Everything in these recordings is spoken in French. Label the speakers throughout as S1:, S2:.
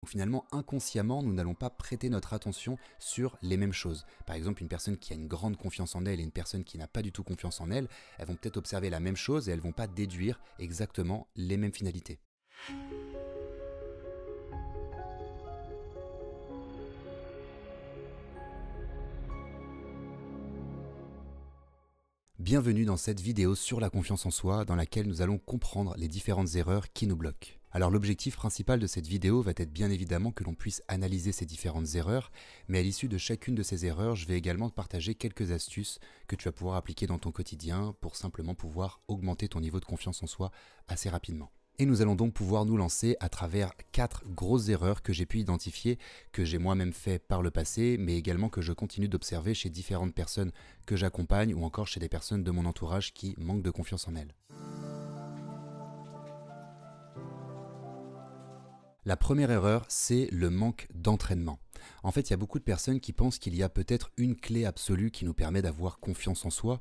S1: Donc finalement, inconsciemment, nous n'allons pas prêter notre attention sur les mêmes choses. Par exemple, une personne qui a une grande confiance en elle et une personne qui n'a pas du tout confiance en elle, elles vont peut-être observer la même chose et elles vont pas déduire exactement les mêmes finalités. Bienvenue dans cette vidéo sur la confiance en soi dans laquelle nous allons comprendre les différentes erreurs qui nous bloquent. Alors l'objectif principal de cette vidéo va être bien évidemment que l'on puisse analyser ces différentes erreurs, mais à l'issue de chacune de ces erreurs, je vais également te partager quelques astuces que tu vas pouvoir appliquer dans ton quotidien pour simplement pouvoir augmenter ton niveau de confiance en soi assez rapidement. Et nous allons donc pouvoir nous lancer à travers 4 grosses erreurs que j'ai pu identifier, que j'ai moi-même fait par le passé, mais également que je continue d'observer chez différentes personnes que j'accompagne ou encore chez des personnes de mon entourage qui manquent de confiance en elles. La première erreur, c'est le manque d'entraînement. En fait, il y a beaucoup de personnes qui pensent qu'il y a peut-être une clé absolue qui nous permet d'avoir confiance en soi,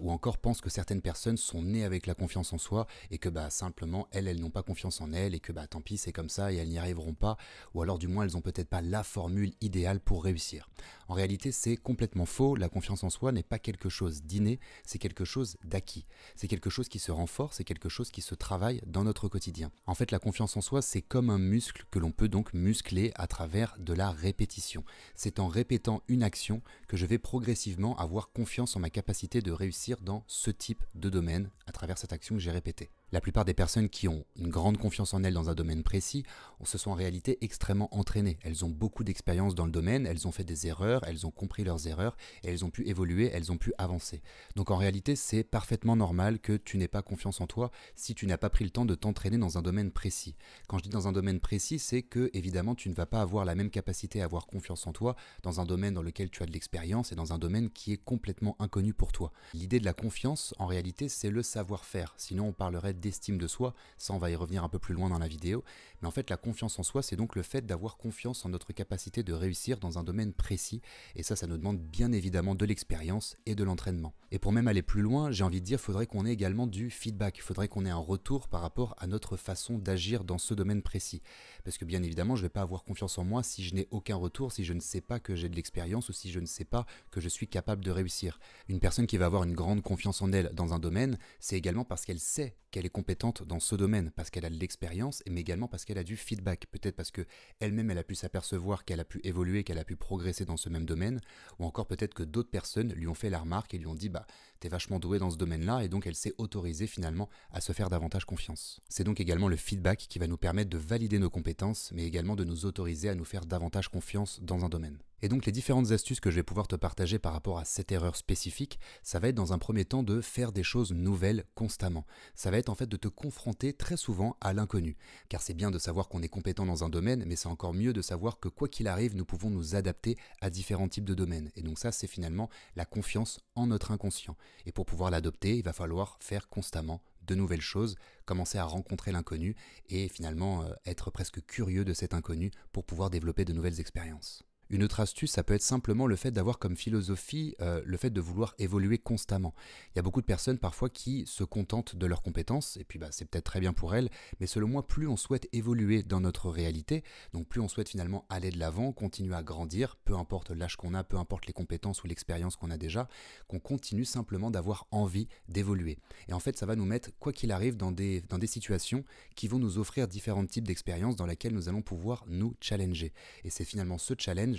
S1: ou encore pensent que certaines personnes sont nées avec la confiance en soi et que simplement elles n'ont pas confiance en elles et que tant pis c'est comme ça et elles n'y arriveront pas, ou alors du moins elles n'ont peut-être pas la formule idéale pour réussir. En réalité, c'est complètement faux. La confiance en soi n'est pas quelque chose d'inné, c'est quelque chose d'acquis. C'est quelque chose qui se renforce, c'est quelque chose qui se travaille dans notre quotidien. En fait, la confiance en soi, c'est comme un muscle que l'on peut donc muscler à travers de la répétition. C'est en répétant une action que je vais progressivement avoir confiance en ma capacité de réussir dans ce type de domaine à travers cette action que j'ai répétée. La plupart des personnes qui ont une grande confiance en elles dans un domaine précis se sont en réalité extrêmement entraînées. Elles ont beaucoup d'expérience dans le domaine, elles ont fait des erreurs, elles ont compris leurs erreurs et elles ont pu évoluer, elles ont pu avancer. Donc en réalité, c'est parfaitement normal que tu n'aies pas confiance en toi si tu n'as pas pris le temps de t'entraîner dans un domaine précis. Quand je dis dans un domaine précis, c'est que évidemment tu ne vas pas avoir la même capacité à avoir confiance en toi dans un domaine dans lequel tu as de l'expérience et dans un domaine qui est complètement inconnu pour toi. L'idée de la confiance, en réalité, c'est le savoir-faire. Sinon, on parlerait d'estime de soi, ça on va y revenir un peu plus loin dans la vidéo, mais en fait la confiance en soi c'est donc le fait d'avoir confiance en notre capacité de réussir dans un domaine précis, et ça nous demande bien évidemment de l'expérience et de l'entraînement. Et pour même aller plus loin, j'ai envie de dire, faudrait qu'on ait également du feedback, faudrait qu'on ait un retour par rapport à notre façon d'agir dans ce domaine précis, parce que bien évidemment je vais pas avoir confiance en moi si je n'ai aucun retour, si je ne sais pas que j'ai de l'expérience ou si je ne sais pas que je suis capable de réussir. Une personne qui va avoir une grande confiance en elle dans un domaine, c'est également parce qu'elle sait qu'elle est compétente dans ce domaine, parce qu'elle a de l'expérience, mais également parce qu'elle a du feedback, peut-être parce que elle-même elle a pu s'apercevoir qu'elle a pu évoluer, qu'elle a pu progresser dans ce même domaine, ou encore peut-être que d'autres personnes lui ont fait la remarque et lui ont dit t'es vachement doué dans ce domaine-là, et donc elle s'est autorisée finalement à se faire davantage confiance. C'est donc également le feedback qui va nous permettre de valider nos compétences, mais également de nous autoriser à nous faire davantage confiance dans un domaine. Et donc les différentes astuces que je vais pouvoir te partager par rapport à cette erreur spécifique, ça va être dans un premier temps de faire des choses nouvelles constamment. Ça va être en fait de te confronter très souvent à l'inconnu. Car c'est bien de savoir qu'on est compétent dans un domaine, mais c'est encore mieux de savoir que quoi qu'il arrive, nous pouvons nous adapter à différents types de domaines. Et donc ça, c'est finalement la confiance en notre inconscient. Et pour pouvoir l'adopter, il va falloir faire constamment de nouvelles choses, commencer à rencontrer l'inconnu et finalement être presque curieux de cet inconnu pour pouvoir développer de nouvelles expériences. Une autre astuce, ça peut être simplement le fait d'avoir comme philosophie le fait de vouloir évoluer constamment. Il y a beaucoup de personnes parfois qui se contentent de leurs compétences, et puis c'est peut-être très bien pour elles, mais selon moi, plus on souhaite évoluer dans notre réalité, donc plus on souhaite finalement aller de l'avant, continuer à grandir, peu importe l'âge qu'on a, peu importe les compétences ou l'expérience qu'on a déjà, qu'on continue simplement d'avoir envie d'évoluer. Et en fait, ça va nous mettre, quoi qu'il arrive, dans des situations qui vont nous offrir différents types d'expériences dans lesquelles nous allons pouvoir nous challenger. Et c'est finalement ce challenge,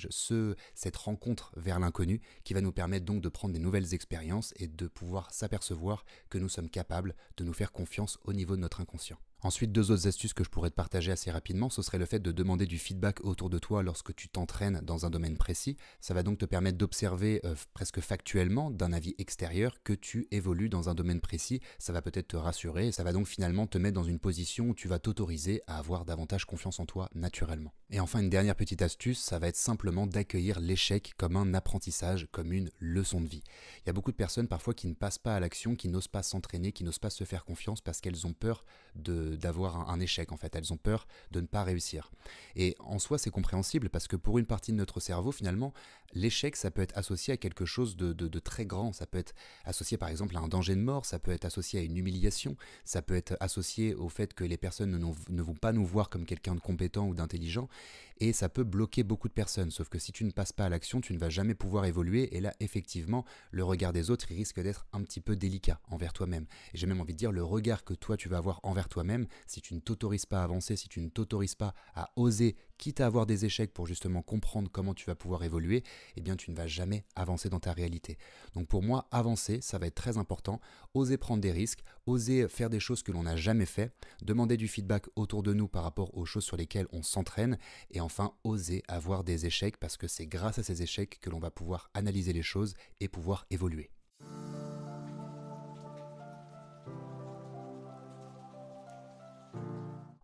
S1: cette rencontre vers l'inconnu qui va nous permettre donc de prendre des nouvelles expériences et de pouvoir s'apercevoir que nous sommes capables de nous faire confiance au niveau de notre inconscient. Ensuite, 2 autres astuces que je pourrais te partager assez rapidement, ce serait le fait de demander du feedback autour de toi lorsque tu t'entraînes dans un domaine précis. Ça va donc te permettre d'observer presque factuellement, d'un avis extérieur, que tu évolues dans un domaine précis. Ça va peut-être te rassurer et ça va donc finalement te mettre dans une position où tu vas t'autoriser à avoir davantage confiance en toi naturellement. Et enfin, une dernière petite astuce, ça va être simplement d'accueillir l'échec comme un apprentissage, comme une leçon de vie. Il y a beaucoup de personnes parfois qui ne passent pas à l'action, qui n'osent pas s'entraîner, qui n'osent pas se faire confiance parce qu'elles ont peur d'avoir un échec en fait, elles ont peur de ne pas réussir. Et en soi c'est compréhensible parce que pour une partie de notre cerveau finalement, l'échec ça peut être associé à quelque chose de très grand, ça peut être associé par exemple à un danger de mort, ça peut être associé à une humiliation, ça peut être associé au fait que les personnes ne vont pas nous voir comme quelqu'un de compétent ou d'intelligent, et ça peut bloquer beaucoup de personnes, sauf que si tu ne passes pas à l'action, tu ne vas jamais pouvoir évoluer, et là effectivement, le regard des autres il risque d'être un petit peu délicat envers toi-même. Et j'ai même envie de dire, le regard que toi tu vas avoir envers toi-même, si tu ne t'autorises pas à avancer, si tu ne t'autorises pas à oser, quitte à avoir des échecs pour justement comprendre comment tu vas pouvoir évoluer, eh bien tu ne vas jamais avancer dans ta réalité. Donc pour moi, avancer, ça va être très important, oser prendre des risques, oser faire des choses que l'on n'a jamais fait, demander du feedback autour de nous par rapport aux choses sur lesquelles on s'entraîne, et enfin oser avoir des échecs parce que c'est grâce à ces échecs que l'on va pouvoir analyser les choses et pouvoir évoluer.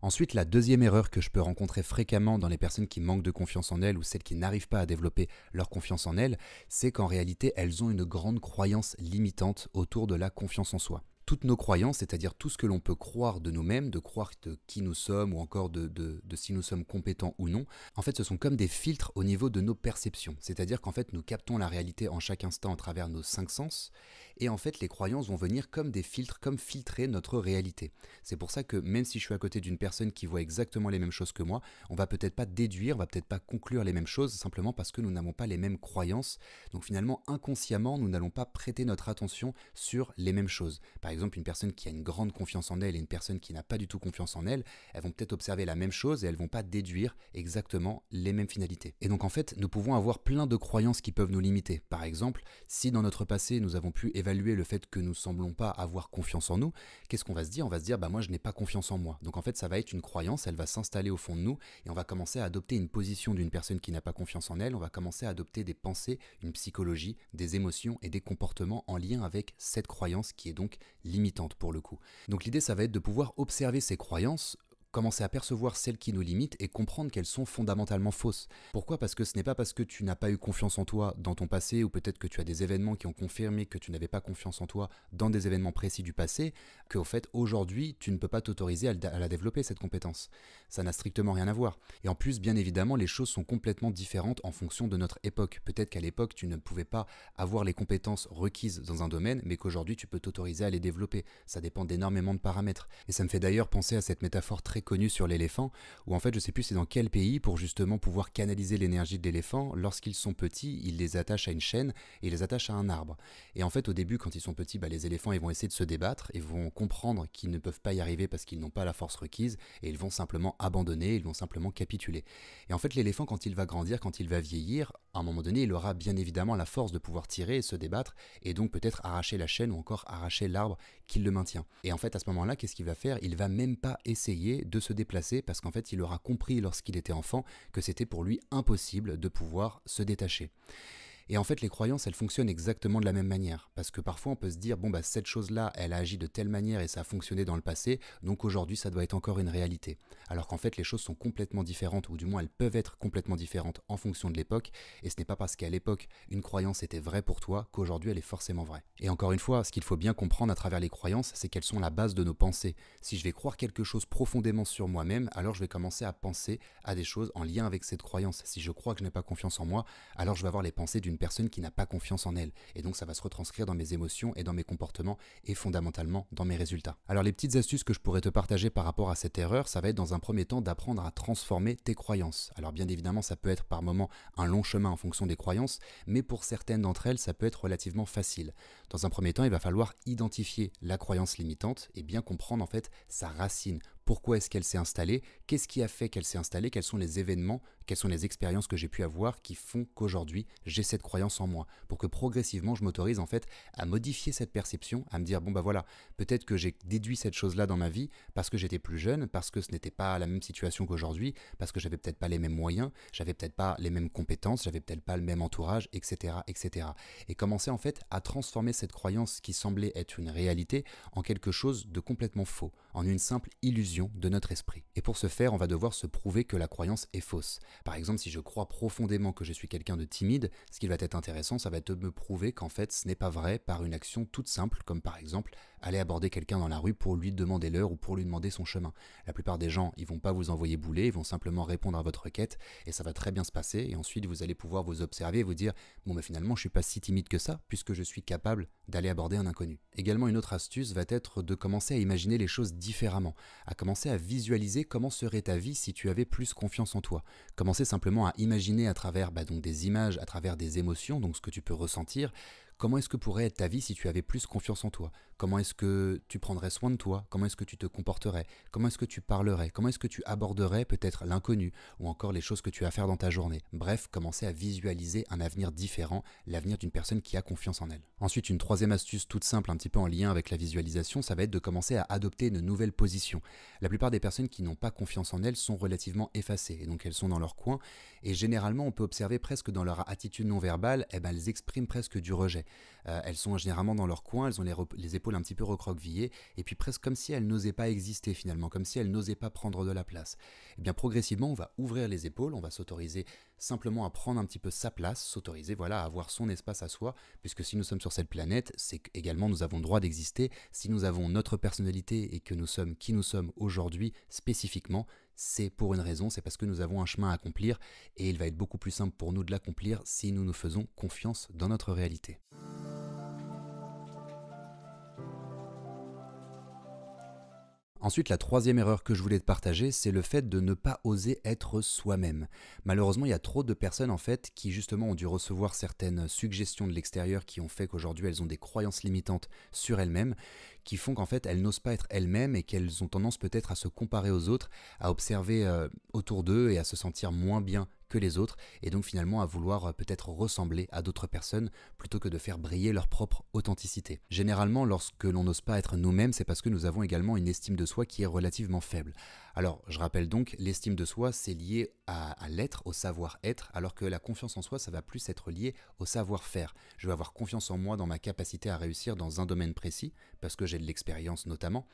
S1: Ensuite, la deuxième erreur que je peux rencontrer fréquemment dans les personnes qui manquent de confiance en elles ou celles qui n'arrivent pas à développer leur confiance en elles, c'est qu'en réalité, elles ont une grande croyance limitante autour de la confiance en soi. Toutes nos croyances, c'est-à-dire tout ce que l'on peut croire de nous-mêmes, de croire de qui nous sommes ou encore de si nous sommes compétents ou non, en fait ce sont comme des filtres au niveau de nos perceptions. C'est-à-dire qu'en fait nous captons la réalité en chaque instant à travers nos 5 sens, et en fait les croyances vont venir comme des filtres, comme filtrer notre réalité. C'est pour ça que même si je suis à côté d'une personne qui voit exactement les mêmes choses que moi, on va peut-être pas déduire, on va peut-être pas conclure les mêmes choses simplement parce que nous n'avons pas les mêmes croyances. Donc finalement inconsciemment nous n'allons pas prêter notre attention sur les mêmes choses. Par exemple, une personne qui a une grande confiance en elle et une personne qui n'a pas du tout confiance en elle, elles vont peut-être observer la même chose et elles vont pas déduire exactement les mêmes finalités. Et donc en fait, nous pouvons avoir plein de croyances qui peuvent nous limiter. Par exemple, si dans notre passé nous avons pu évaluer le fait que nous semblons pas avoir confiance en nous, qu'est-ce qu'on va se dire? On va se dire bah moi je n'ai pas confiance en moi. Donc en fait, ça va être une croyance, elle va s'installer au fond de nous et on va commencer à adopter une position d'une personne qui n'a pas confiance en elle, on va commencer à adopter des pensées, une psychologie, des émotions et des comportements en lien avec cette croyance qui est donc limitante pour le coup. Donc l'idée ça va être de pouvoir observer ces croyances, commencer à percevoir celles qui nous limitent et comprendre qu'elles sont fondamentalement fausses. Pourquoi? Parce que ce n'est pas parce que tu n'as pas eu confiance en toi dans ton passé ou peut-être que tu as des événements qui ont confirmé que tu n'avais pas confiance en toi dans des événements précis du passé qu'au fait aujourd'hui tu ne peux pas t'autoriser à la développer cette compétence. Ça n'a strictement rien à voir. Et en plus bien évidemment les choses sont complètement différentes en fonction de notre époque. Peut-être qu'à l'époque tu ne pouvais pas avoir les compétences requises dans un domaine mais qu'aujourd'hui tu peux t'autoriser à les développer. Ça dépend d'énormément de paramètres. Et ça me fait d'ailleurs penser à cette métaphore très connu sur l'éléphant, où en fait je sais plus c'est dans quel pays, pour justement pouvoir canaliser l'énergie de l'éléphant, lorsqu'ils sont petits, ils les attachent à une chaîne et ils les attachent à un arbre. Et en fait au début quand ils sont petits, les éléphants ils vont essayer de se débattre, ils vont comprendre qu'ils ne peuvent pas y arriver parce qu'ils n'ont pas la force requise et ils vont simplement abandonner, ils vont simplement capituler. Et en fait l'éléphant quand il va grandir, quand il va vieillir, à un moment donné il aura bien évidemment la force de pouvoir tirer et se débattre et donc peut-être arracher la chaîne ou encore arracher l'arbre qui le maintient. Et en fait à ce moment-là qu'est-ce qu'il va faire? Il va même pas essayer de se déplacer parce qu'en fait il aura compris lorsqu'il était enfant que c'était pour lui impossible de pouvoir se détacher. Et en fait, les croyances, elles fonctionnent exactement de la même manière. Parce que parfois, on peut se dire, bon, cette chose-là, elle a agi de telle manière et ça a fonctionné dans le passé, donc aujourd'hui, ça doit être encore une réalité. Alors qu'en fait, les choses sont complètement différentes, ou du moins, elles peuvent être complètement différentes en fonction de l'époque, et ce n'est pas parce qu'à l'époque, une croyance était vraie pour toi qu'aujourd'hui, elle est forcément vraie. Et encore une fois, ce qu'il faut bien comprendre à travers les croyances, c'est qu'elles sont la base de nos pensées. Si je vais croire quelque chose profondément sur moi-même, alors je vais commencer à penser à des choses en lien avec cette croyance. Si je crois que je n'ai pas confiance en moi, alors je vais avoir les pensées d'une personne qui n'a pas confiance en elle. Et donc ça va se retranscrire dans mes émotions et dans mes comportements et fondamentalement dans mes résultats. Alors les petites astuces que je pourrais te partager par rapport à cette erreur, ça va être dans un premier temps d'apprendre à transformer tes croyances. Alors bien évidemment ça peut être par moments un long chemin en fonction des croyances, mais pour certaines d'entre elles ça peut être relativement facile. Dans un premier temps il va falloir identifier la croyance limitante et bien comprendre en fait sa racine. Pourquoi est-ce qu'elle s'est installée? Qu'est-ce qui a fait qu'elle s'est installée? Quels sont les événements, quelles sont les expériences que j'ai pu avoir qui font qu'aujourd'hui j'ai cette croyance en moi? Pour que progressivement je m'autorise en fait à modifier cette perception, à me dire bon bah voilà, peut-être que j'ai déduit cette chose-là dans ma vie parce que j'étais plus jeune, parce que ce n'était pas la même situation qu'aujourd'hui, parce que j'avais peut-être pas les mêmes moyens, j'avais peut-être pas les mêmes compétences, j'avais peut-être pas le même entourage, etc., etc. Et commencer en fait à transformer cette croyance qui semblait être une réalité en quelque chose de complètement faux, en une simple illusion de notre esprit. Et pour ce faire, on va devoir se prouver que la croyance est fausse. Par exemple, si je crois profondément que je suis quelqu'un de timide, ce qui va être intéressant, ça va être de me prouver qu'en fait ce n'est pas vrai par une action toute simple, comme par exemple aller aborder quelqu'un dans la rue pour lui demander l'heure ou pour lui demander son chemin. La plupart des gens, ils vont pas vous envoyer bouler, ils vont simplement répondre à votre requête et ça va très bien se passer. Et ensuite, vous allez pouvoir vous observer et vous dire bon, mais finalement, je suis pas si timide que ça puisque je suis capable d'aller aborder un inconnu. Également, une autre astuce va être de commencer à imaginer les choses différemment, à commencer à visualiser comment serait ta vie si tu avais plus confiance en toi. Commencer simplement à imaginer à travers donc des images, à travers des émotions, donc ce que tu peux ressentir. Comment est-ce que pourrait être ta vie si tu avais plus confiance en toi? Comment est-ce que tu prendrais soin de toi? Comment est-ce que tu te comporterais? Comment est-ce que tu parlerais? Comment est-ce que tu aborderais peut-être l'inconnu ou encore les choses que tu as à faire dans ta journée? Bref, commencer à visualiser un avenir différent, l'avenir d'une personne qui a confiance en elle. Ensuite, une troisième astuce toute simple, un petit peu en lien avec la visualisation, ça va être de commencer à adopter une nouvelle position. La plupart des personnes qui n'ont pas confiance en elles sont relativement effacées, et donc elles sont dans leur coin, et généralement on peut observer presque dans leur attitude non verbale, elles expriment presque du rejet. Elles sont généralement dans leur coin, elles ont les épaules un petit peu recroquevillées, et puis presque comme si elles n'osaient pas exister finalement, comme si elles n'osaient pas prendre de la place. Et bien progressivement, on va ouvrir les épaules, on va s'autoriser simplement à prendre un petit peu sa place, s'autoriser à avoir son espace à soi, puisque si nous sommes sur cette planète, c'est qu'également nous avons le droit d'exister. Si nous avons notre personnalité et que nous sommes qui nous sommes aujourd'hui spécifiquement, c'est pour une raison, c'est parce que nous avons un chemin à accomplir et il va être beaucoup plus simple pour nous de l'accomplir si nous nous faisons confiance dans notre réalité. Ensuite, la troisième erreur que je voulais te partager, c'est le fait de ne pas oser être soi-même. Malheureusement, il y a trop de personnes en fait qui justement ont dû recevoir certaines suggestions de l'extérieur qui ont fait qu'aujourd'hui elles ont des croyances limitantes sur elles-mêmes, qui font qu'en fait elles n'osent pas être elles-mêmes et qu'elles ont tendance peut-être à se comparer aux autres, à observer autour d'eux et à se sentir moins bien que les autres et donc finalement à vouloir peut-être ressembler à d'autres personnes plutôt que de faire briller leur propre authenticité. Généralement, lorsque l'on n'ose pas être nous-mêmes, c'est parce que nous avons également une estime de soi qui est relativement faible. Alors, je rappelle donc, l'estime de soi, c'est lié à l'être, au savoir-être, alors que la confiance en soi, ça va plus être lié au savoir-faire. Je vais avoir confiance en moi dans ma capacité à réussir dans un domaine précis, parce que j'ai de l'expérience notamment,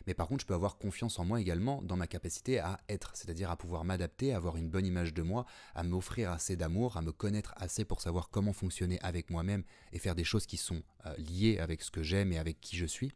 S1: mais par contre, je peux avoir confiance en moi également dans ma capacité à être, c'est-à-dire à pouvoir m'adapter, à avoir une bonne image de moi, à m'offrir assez d'amour, à me connaître assez pour savoir comment fonctionner avec moi-même et faire des choses qui sont liées avec ce que j'aime et avec qui je suis.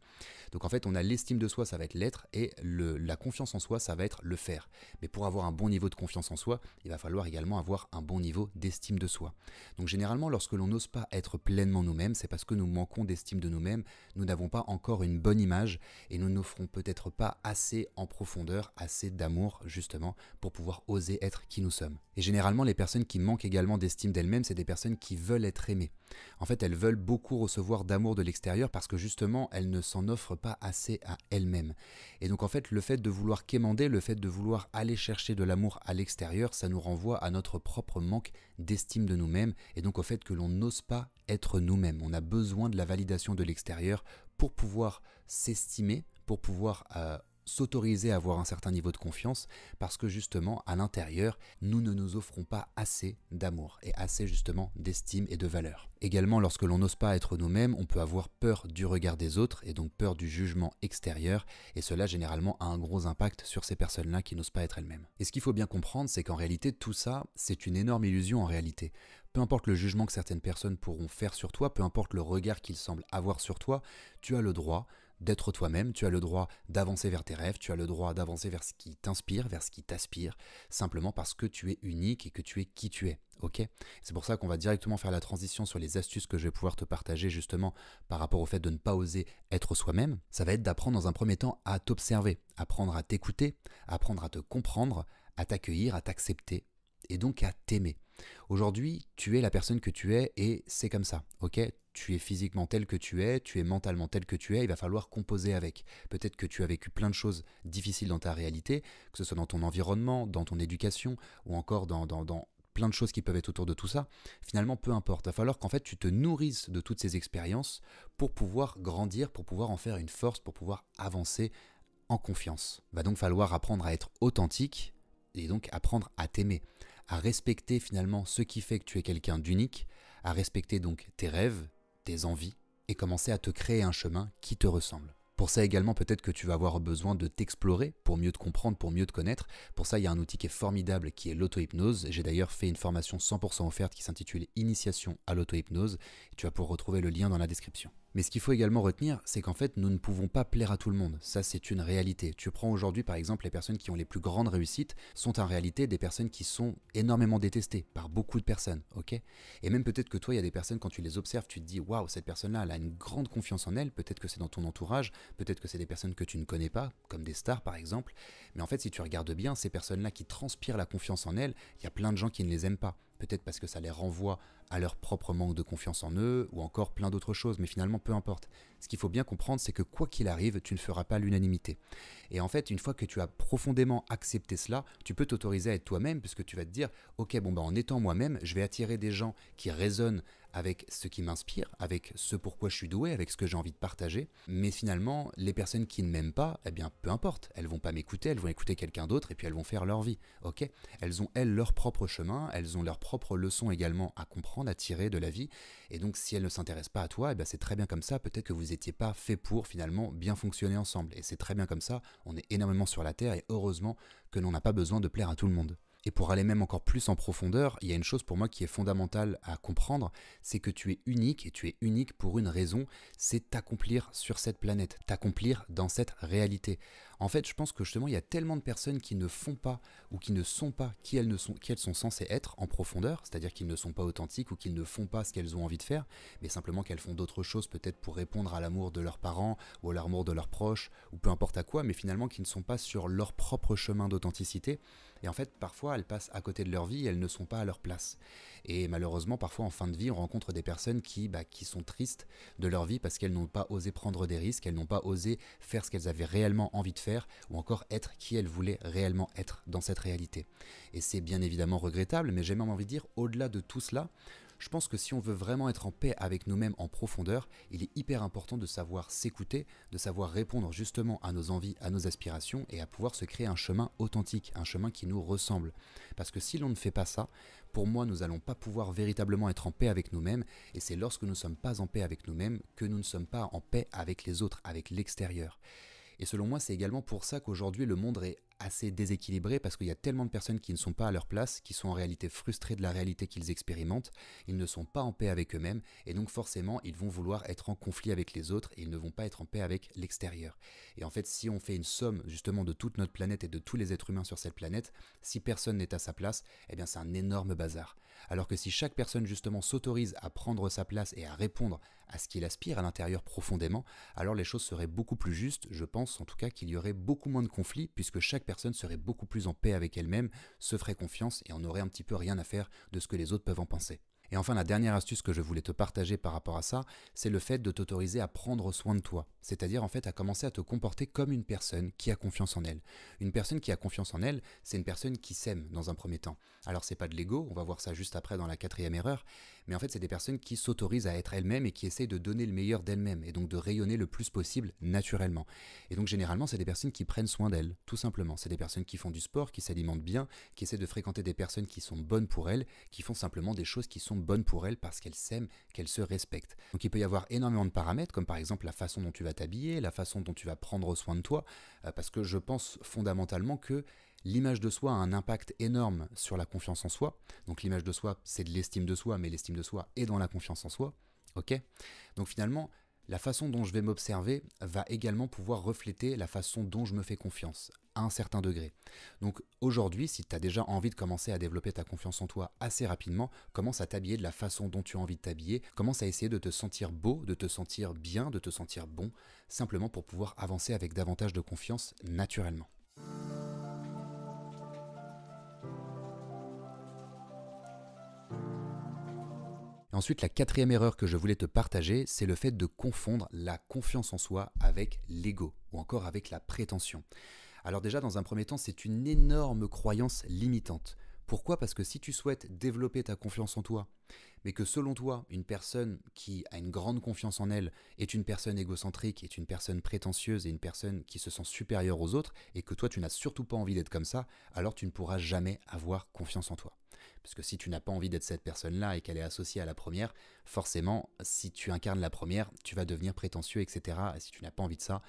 S1: Donc en fait, on a l'estime de soi, ça va être l'être, et la confiance en soi, ça va être le faire. Mais pour avoir un bon niveau de confiance en soi, il va falloir également avoir un bon niveau d'estime de soi. Donc généralement, lorsque l'on n'ose pas être pleinement nous-mêmes, c'est parce que nous manquons d'estime de nous-mêmes, nous n'avons pas encore une bonne image, et nous n'offrons peut-être pas assez en profondeur, assez d'amour justement, pour pouvoir oser être qui nous sommes. Et généralement, les personnes qui manquent également d'estime d'elles-mêmes, c'est des personnes qui veulent être aimées. En fait, elles veulent beaucoup recevoir d'amour de l'extérieur parce que justement, elles ne s'en offrent pas assez à elles-mêmes. Et donc en fait, le fait de vouloir quémander, le fait de vouloir aller chercher de l'amour à l'extérieur, ça nous renvoie à notre propre manque d'estime de nous-mêmes et donc au fait que l'on n'ose pas être nous-mêmes. On a besoin de la validation de l'extérieur pour pouvoir s'estimer, pour pouvoir s'autoriser à avoir un certain niveau de confiance parce que justement à l'intérieur nous ne nous offrons pas assez d'amour et assez justement d'estime et de valeur. Également, lorsque l'on n'ose pas être nous-mêmes, on peut avoir peur du regard des autres et donc peur du jugement extérieur et cela généralement a un gros impact sur ces personnes-là qui n'osent pas être elles-mêmes. Et ce qu'il faut bien comprendre, c'est qu'en réalité tout ça c'est une énorme illusion en réalité. Peu importe le jugement que certaines personnes pourront faire sur toi, peu importe le regard qu'ils semblent avoir sur toi, tu as le droit d'être toi-même, tu as le droit d'avancer vers tes rêves, tu as le droit d'avancer vers ce qui t'inspire, vers ce qui t'aspire, simplement parce que tu es unique et que tu es qui tu es. Ok ? C'est pour ça qu'on va directement faire la transition sur les astuces que je vais pouvoir te partager justement par rapport au fait de ne pas oser être soi-même. Ça va être d'apprendre dans un premier temps à t'observer, apprendre à t'écouter, apprendre à te comprendre, à t'accueillir, à t'accepter et donc à t'aimer. Aujourd'hui, tu es la personne que tu es et c'est comme ça, ok ? Tu es physiquement tel que tu es mentalement tel que tu es, il va falloir composer avec. Peut-être que tu as vécu plein de choses difficiles dans ta réalité, que ce soit dans ton environnement, dans ton éducation ou encore dans plein de choses qui peuvent être autour de tout ça. Finalement, peu importe, il va falloir qu'en fait tu te nourrisses de toutes ces expériences pour pouvoir grandir, pour pouvoir en faire une force, pour pouvoir avancer en confiance. Il va donc falloir apprendre à être authentique et donc apprendre à t'aimer, à respecter finalement ce qui fait que tu es quelqu'un d'unique, à respecter donc tes rêves, tes envies et commencer à te créer un chemin qui te ressemble. Pour ça également, peut-être que tu vas avoir besoin de t'explorer pour mieux te comprendre, pour mieux te connaître. Pour ça, il y a un outil qui est formidable qui est l'auto-hypnose. J'ai d'ailleurs fait une formation 100% offerte qui s'intitule Initiation à l'auto-hypnose. Tu vas pouvoir retrouver le lien dans la description. Mais ce qu'il faut également retenir, c'est qu'en fait, nous ne pouvons pas plaire à tout le monde. Ça, c'est une réalité. Tu prends aujourd'hui, par exemple, les personnes qui ont les plus grandes réussites sont en réalité des personnes qui sont énormément détestées par beaucoup de personnes, ok? Et même peut-être que toi, il y a des personnes, quand tu les observes, tu te dis, waouh, cette personne-là, elle a une grande confiance en elle. Peut-être que c'est dans ton entourage, peut-être que c'est des personnes que tu ne connais pas, comme des stars, par exemple. Mais en fait, si tu regardes bien, ces personnes-là qui transpirent la confiance en elles, il y a plein de gens qui ne les aiment pas. Peut-être parce que ça les renvoie à leur propre manque de confiance en eux, ou encore plein d'autres choses, mais finalement peu importe. Ce qu'il faut bien comprendre, c'est que quoi qu'il arrive, tu ne feras pas l'unanimité. Et en fait, une fois que tu as profondément accepté cela, tu peux t'autoriser à être toi-même, puisque tu vas te dire, ok, bon bah en étant moi-même, je vais attirer des gens qui résonnent avec ce qui m'inspire, avec ce pourquoi je suis doué, avec ce que j'ai envie de partager. Mais finalement, les personnes qui ne m'aiment pas, eh bien peu importe, elles vont pas m'écouter, elles vont écouter quelqu'un d'autre et puis elles vont faire leur vie, ok? Elles ont elles leur propre chemin, elles ont leurs propres leçons également à comprendre, à tirer de la vie. Et donc si elles ne s'intéressent pas à toi, eh bien c'est très bien comme ça, peut-être que vous n'étiez pas fait pour finalement bien fonctionner ensemble. Et c'est très bien comme ça, on est énormément sur la terre et heureusement que l'on n'a pas besoin de plaire à tout le monde. Et pour aller même encore plus en profondeur, il y a une chose pour moi qui est fondamentale à comprendre, c'est que tu es unique et tu es unique pour une raison, c'est t'accomplir sur cette planète, t'accomplir dans cette réalité. En fait, je pense que justement, il y a tellement de personnes qui ne font pas ou qui ne sont pas qui elles sont censées être en profondeur, c'est-à-dire qu'ils ne sont pas authentiques ou qu'ils ne font pas ce qu'elles ont envie de faire, mais simplement qu'elles font d'autres choses peut-être pour répondre à l'amour de leurs parents ou à l'amour de leurs proches ou peu importe à quoi, mais finalement qui ne sont pas sur leur propre chemin d'authenticité. Et en fait, parfois, elles passent à côté de leur vie et elles ne sont pas à leur place. Et malheureusement, parfois, en fin de vie, on rencontre des personnes qui sont tristes de leur vie parce qu'elles n'ont pas osé prendre des risques, elles n'ont pas osé faire ce qu'elles avaient réellement envie de faire, ou encore être qui elles voulaient réellement être dans cette réalité. Et c'est bien évidemment regrettable, mais j'ai même envie de dire, au-delà de tout cela, je pense que si on veut vraiment être en paix avec nous-mêmes en profondeur, il est hyper important de savoir s'écouter, de savoir répondre justement à nos envies, à nos aspirations et à pouvoir se créer un chemin authentique, un chemin qui nous ressemble. Parce que si l'on ne fait pas ça, pour moi, nous n'allons pas pouvoir véritablement être en paix avec nous-mêmes et c'est lorsque nous ne sommes pas en paix avec nous-mêmes que nous ne sommes pas en paix avec les autres, avec l'extérieur. Et selon moi, c'est également pour ça qu'aujourd'hui, le monde est assez déséquilibré parce qu'il y a tellement de personnes qui ne sont pas à leur place, qui sont en réalité frustrées de la réalité qu'ils expérimentent, ils ne sont pas en paix avec eux-mêmes et donc forcément ils vont vouloir être en conflit avec les autres et ils ne vont pas être en paix avec l'extérieur. Et en fait, si on fait une somme justement de toute notre planète et de tous les êtres humains sur cette planète, si personne n'est à sa place, eh bien c'est un énorme bazar. Alors que si chaque personne justement s'autorise à prendre sa place et à répondre à ce qu'il aspire à l'intérieur profondément, alors les choses seraient beaucoup plus justes. Je pense en tout cas qu'il y aurait beaucoup moins de conflits puisque chaque personne serait beaucoup plus en paix avec elle-même, se ferait confiance et en aurait un petit peu rien à faire de ce que les autres peuvent en penser. Et enfin, la dernière astuce que je voulais te partager par rapport à ça, c'est le fait de t'autoriser à prendre soin de toi. C'est-à-dire en fait à commencer à te comporter comme une personne qui a confiance en elle. Une personne qui a confiance en elle, c'est une personne qui s'aime dans un premier temps. Alors c'est pas de l'ego, on va voir ça juste après dans la quatrième erreur, mais en fait c'est des personnes qui s'autorisent à être elles-mêmes et qui essayent de donner le meilleur d'elles-mêmes et donc de rayonner le plus possible naturellement. Et donc généralement c'est des personnes qui prennent soin d'elles, tout simplement. C'est des personnes qui font du sport, qui s'alimentent bien, qui essaient de fréquenter des personnes qui sont bonnes pour elles, qui font simplement des choses qui sont bonnes pour elles parce qu'elles s'aiment, qu'elles se respectent. Donc il peut y avoir énormément de paramètres comme par exemple la façon dont tu vas t'habiller, la façon dont tu vas prendre soin de toi, parce que je pense fondamentalement que l'image de soi a un impact énorme sur la confiance en soi. Donc l'image de soi, c'est de l'estime de soi, mais l'estime de soi est dans la confiance en soi. Ok ? Donc finalement, la façon dont je vais m'observer va également pouvoir refléter la façon dont je me fais confiance, à un certain degré. Donc aujourd'hui, si tu as déjà envie de commencer à développer ta confiance en toi assez rapidement, commence à t'habiller de la façon dont tu as envie de t'habiller, commence à essayer de te sentir beau, de te sentir bien, de te sentir bon, simplement pour pouvoir avancer avec davantage de confiance naturellement. Ensuite, la quatrième erreur que je voulais te partager, c'est le fait de confondre la confiance en soi avec l'ego ou encore avec la prétention. Alors déjà, dans un premier temps, c'est une énorme croyance limitante. Pourquoi ? Parce que si tu souhaites développer ta confiance en toi, mais que selon toi, une personne qui a une grande confiance en elle est une personne égocentrique, est une personne prétentieuse et une personne qui se sent supérieure aux autres, et que toi tu n'as surtout pas envie d'être comme ça, alors tu ne pourras jamais avoir confiance en toi. Parce que si tu n'as pas envie d'être cette personne-là et qu'elle est associée à la première, forcément, si tu incarnes la première, tu vas devenir prétentieux, etc. Et si tu n'as pas envie de ça,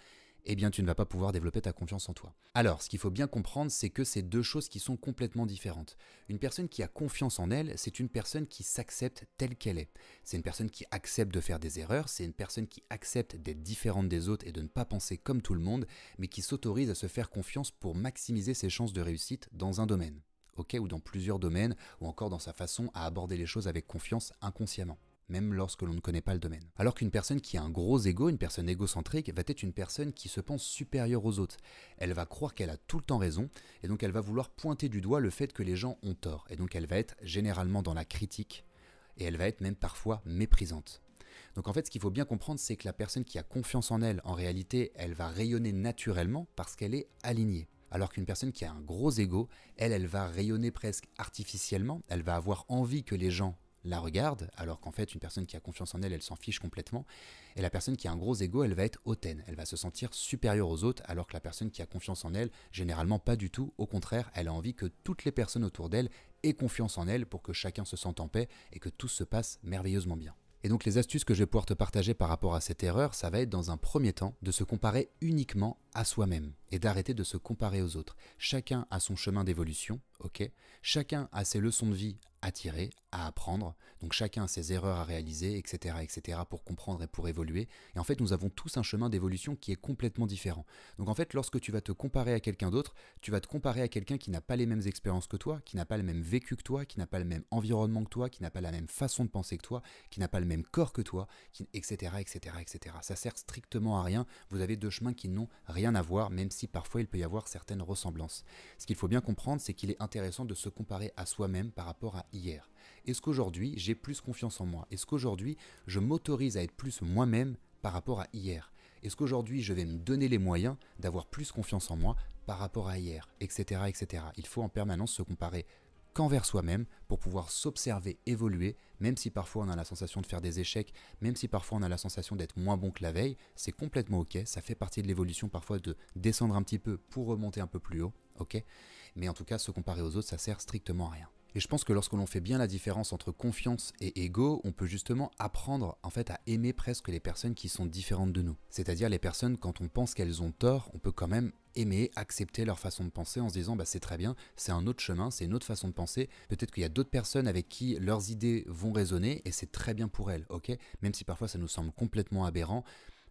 S1: eh bien tu ne vas pas pouvoir développer ta confiance en toi. Alors, ce qu'il faut bien comprendre, c'est que c'est deux choses qui sont complètement différentes. Une personne qui a confiance en elle, c'est une personne qui s'accepte telle qu'elle est. C'est une personne qui accepte de faire des erreurs, c'est une personne qui accepte d'être différente des autres et de ne pas penser comme tout le monde, mais qui s'autorise à se faire confiance pour maximiser ses chances de réussite dans un domaine. Ok, ou dans plusieurs domaines, ou encore dans sa façon à aborder les choses avec confiance inconsciemment, même lorsque l'on ne connaît pas le domaine. Alors qu'une personne qui a un gros ego, une personne égocentrique, va être une personne qui se pense supérieure aux autres. Elle va croire qu'elle a tout le temps raison, et donc elle va vouloir pointer du doigt le fait que les gens ont tort. Et donc elle va être généralement dans la critique, et elle va être même parfois méprisante. Donc en fait, ce qu'il faut bien comprendre, c'est que la personne qui a confiance en elle, en réalité, elle va rayonner naturellement parce qu'elle est alignée. Alors qu'une personne qui a un gros ego, elle va rayonner presque artificiellement, elle va avoir envie que les gens la regardent, alors qu'en fait, une personne qui a confiance en elle, elle s'en fiche complètement. Et la personne qui a un gros ego, elle va être hautaine, elle va se sentir supérieure aux autres, alors que la personne qui a confiance en elle, généralement pas du tout, au contraire, elle a envie que toutes les personnes autour d'elle aient confiance en elle pour que chacun se sente en paix et que tout se passe merveilleusement bien. Et donc les astuces que je vais pouvoir te partager par rapport à cette erreur, ça va être dans un premier temps de se comparer uniquement à soi-même et d'arrêter de se comparer aux autres. Chacun a son chemin d'évolution, ok ? Chacun a ses leçons de vie à tirer, à apprendre, donc chacun a ses erreurs à réaliser, etc. pour comprendre et pour évoluer. Et en fait, nous avons tous un chemin d'évolution qui est complètement différent. Donc en fait, lorsque tu vas te comparer à quelqu'un d'autre, tu vas te comparer à quelqu'un qui n'a pas les mêmes expériences que toi, qui n'a pas le même vécu que toi, qui n'a pas le même environnement que toi, qui n'a pas la même façon de penser que toi, qui n'a pas le même corps que toi, etc. Ça sert strictement à rien. Vous avez deux chemins qui n'ont rien à voir, même si parfois il peut y avoir certaines ressemblances. Ce qu'il faut bien comprendre, c'est qu'il est intéressant de se comparer à soi-même par rapport à hier. Est-ce qu'aujourd'hui, j'ai plus confiance en moi? Est-ce qu'aujourd'hui, je m'autorise à être plus moi-même par rapport à hier? Est-ce qu'aujourd'hui, je vais me donner les moyens d'avoir plus confiance en moi par rapport à hier, etc. Il faut en permanence se comparer qu'envers soi-même pour pouvoir s'observer, évoluer, même si parfois on a la sensation de faire des échecs, même si parfois on a la sensation d'être moins bon que la veille, c'est complètement ok, ça fait partie de l'évolution parfois de descendre un petit peu pour remonter un peu plus haut, ok? Mais en tout cas, se comparer aux autres, ça sert strictement à rien. Et je pense que lorsque l'on fait bien la différence entre confiance et ego, on peut justement apprendre en fait à aimer presque les personnes qui sont différentes de nous. C'est-à-dire les personnes, quand on pense qu'elles ont tort, on peut quand même aimer, accepter leur façon de penser en se disant bah c'est très bien, c'est un autre chemin, c'est une autre façon de penser. Peut-être qu'il y a d'autres personnes avec qui leurs idées vont résonner et c'est très bien pour elles, ok? Même si parfois ça nous semble complètement aberrant.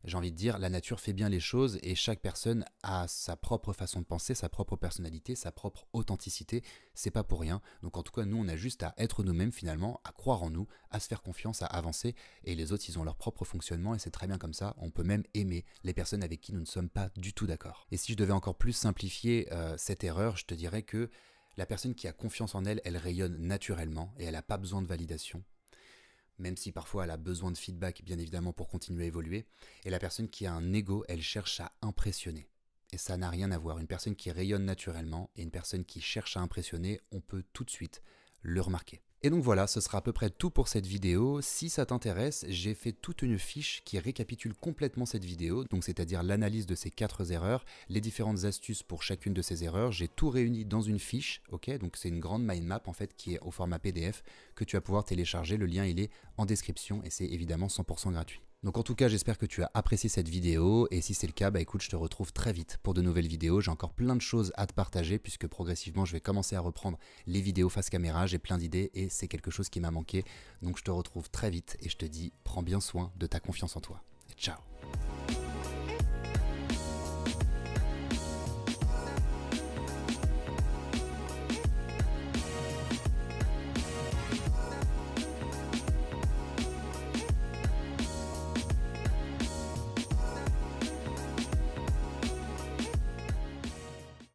S1: J'ai envie de dire, la nature fait bien les choses et chaque personne a sa propre façon de penser, sa propre personnalité, sa propre authenticité. C'est pas pour rien. Donc en tout cas, nous, on a juste à être nous-mêmes finalement, à croire en nous, à se faire confiance, à avancer. Et les autres, ils ont leur propre fonctionnement et c'est très bien comme ça. On peut même aimer les personnes avec qui nous ne sommes pas du tout d'accord. Et si je devais encore plus simplifier cette erreur, je te dirais que la personne qui a confiance en elle, elle rayonne naturellement et elle n'a pas besoin de validation. Même si parfois elle a besoin de feedback, bien évidemment, pour continuer à évoluer. Et la personne qui a un ego, elle cherche à impressionner. Et ça n'a rien à voir. Une personne qui rayonne naturellement et une personne qui cherche à impressionner, on peut tout de suite le remarquer. Et donc voilà, ce sera à peu près tout pour cette vidéo. Si ça t'intéresse, j'ai fait toute une fiche qui récapitule complètement cette vidéo, donc c'est-à-dire l'analyse de ces 4 erreurs, les différentes astuces pour chacune de ces erreurs. J'ai tout réuni dans une fiche, ok? Donc c'est une grande mind map en fait qui est au format PDF que tu vas pouvoir télécharger. Le lien il est en description et c'est évidemment 100% gratuit. Donc en tout cas, j'espère que tu as apprécié cette vidéo et si c'est le cas, bah écoute, je te retrouve très vite pour de nouvelles vidéos. J'ai encore plein de choses à te partager puisque progressivement, je vais commencer à reprendre les vidéos face caméra. J'ai plein d'idées et c'est quelque chose qui m'a manqué. Donc je te retrouve très vite et je te dis, prends bien soin de ta confiance en toi. Et ciao!